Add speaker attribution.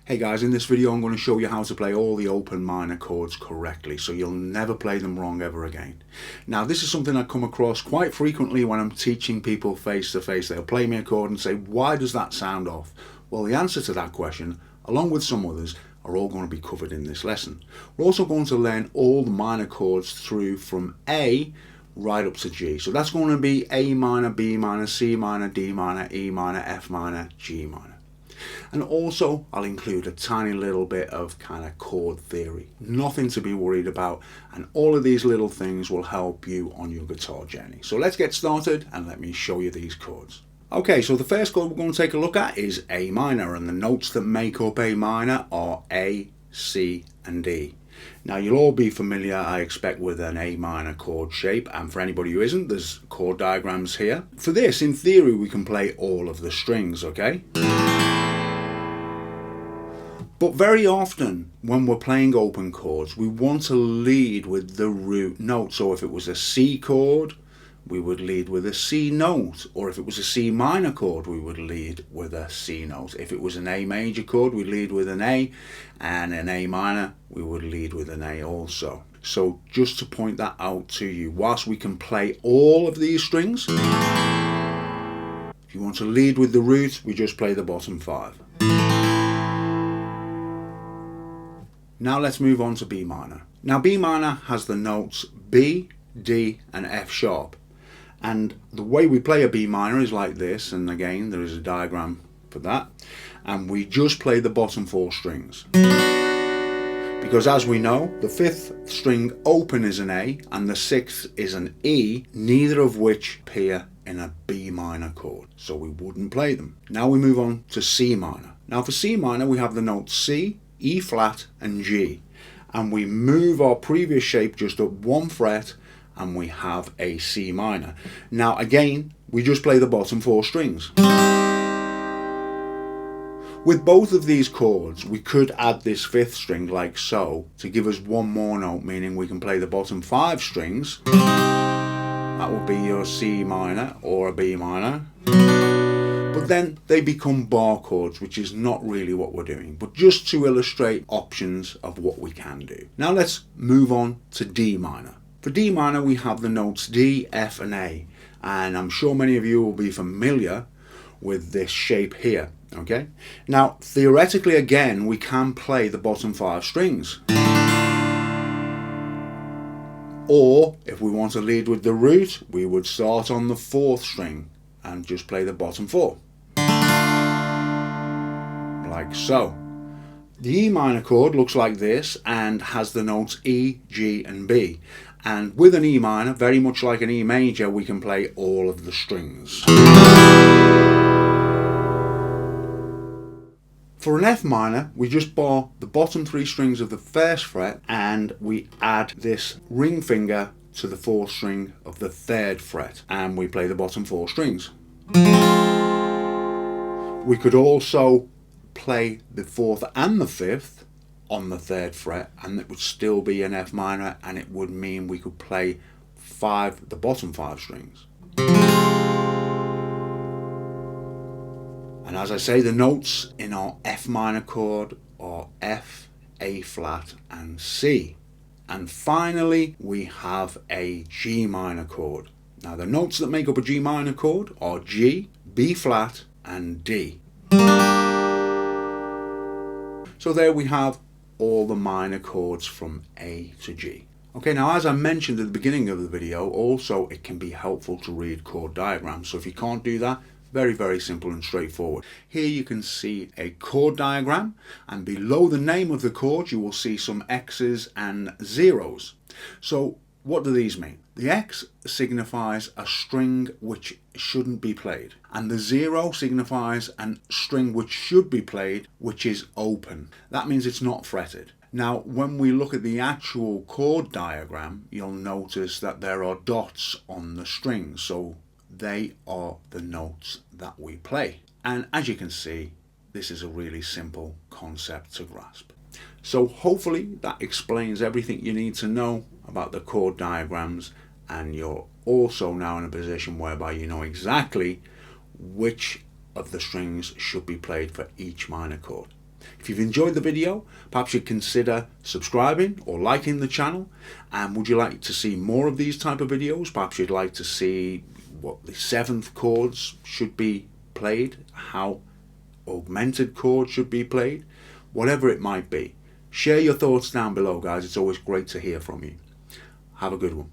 Speaker 1: Hey guys, in this video I'm going to show you how to play all the open minor chords correctly so you'll never play them wrong ever again. Now this is something I come across quite frequently when I'm teaching people face to face. They'll play me a chord and say, why does that sound off? Well, the answer to that question, along with some others, are all going to be covered in this lesson. We're also going to learn all the minor chords through from A right up to G. So that's going to be A minor, B minor, C minor, D minor, E minor, F minor, G minor. And also I'll include a tiny little bit of kind of chord theory. Nothing to be worried about, and all of these little things will help you on your guitar journey. So let's get started and let me show you these chords. Okay, so the first chord we're going to take a look at is A minor, and the notes that make up A minor are A, C and D. Now you'll all be familiar, I expect, with an A minor chord shape, and for anybody who isn't, there's chord diagrams here. For this, in theory, we can play all of the strings, okay? But very often when we're playing open chords, we want to lead with the root note. So if it was a C chord, we would lead with a C note, or if it was a C minor chord, we would lead with a C note. If it was an A major chord, we'd lead with an A, and an A minor, we would lead with an A also. So just to point that out to you, whilst we can play all of these strings, if you want to lead with the root, we just play the bottom 5. Now let's move on to B minor. Now B minor has the notes B, D and F sharp. And the way we play a B minor is like this, and again there is a diagram for that. And we just play the bottom 4 strings. Because as we know, the 5th string open is an A and the 6th is an E, neither of which appear in a B minor chord, so we wouldn't play them. Now we move on to C minor. Now for C minor we have the notes C, E flat and G, and we move our previous shape just up 1 fret and we have a C minor. Now again we just play the bottom 4 strings. With both of these chords we could add this 5th string like so to give us 1 more note, meaning we can play the bottom 5 strings. That would be your C minor or a B minor. But then they become bar chords, which is not really what we're doing, but just to illustrate options of what we can do. Now let's move on to D minor. For D minor we have the notes D, F and A, and I'm sure many of you will be familiar with this shape here, okay? Now theoretically again we can play the bottom 5 strings. Or if we want to lead with the root, we would start on the 4th string and just play the bottom 4. Like so. The E minor chord looks like this and has the notes E, G and B. And with an E minor, very much like an E major, we can play all of the strings. For an F minor, we just bar the bottom 3 strings of the 1st fret and we add this ring finger to the 4th string of the 3rd fret and we play the bottom 4 strings. We could also play the 4th and the 5th on the 3rd fret and it would still be an F minor, and it would mean we could play the bottom 5 strings. And as I say, the notes in our F minor chord are F, A flat and C. And finally we have a G minor chord. Now the notes that make up a G minor chord are G, B flat and D. So there we have all the minor chords from A to G. Okay, now as I mentioned at the beginning of the video, also it can be helpful to read chord diagrams. So if you can't do that, very simple and straightforward. Here you can see a chord diagram, and below the name of the chord you will see some X's and zeros. So what do these mean? The X signifies a string which shouldn't be played, and the 0 signifies a string which should be played, which is open. That means it's not fretted. Now when we look at the actual chord diagram, you'll notice that there are dots on the strings, so they are the notes that we play. And as you can see, this is a really simple concept to grasp. So hopefully that explains everything you need to know about the chord diagrams, and you're also now in a position whereby you know exactly which of the strings should be played for each minor chord. If you've enjoyed the video, perhaps you'd consider subscribing or liking the channel. And would you like to see more of these type of videos? Perhaps you'd like to see what the 7th chords should be played, how augmented chords should be played, whatever it might be. Share your thoughts down below, guys. It's always great to hear from you. Have a good one.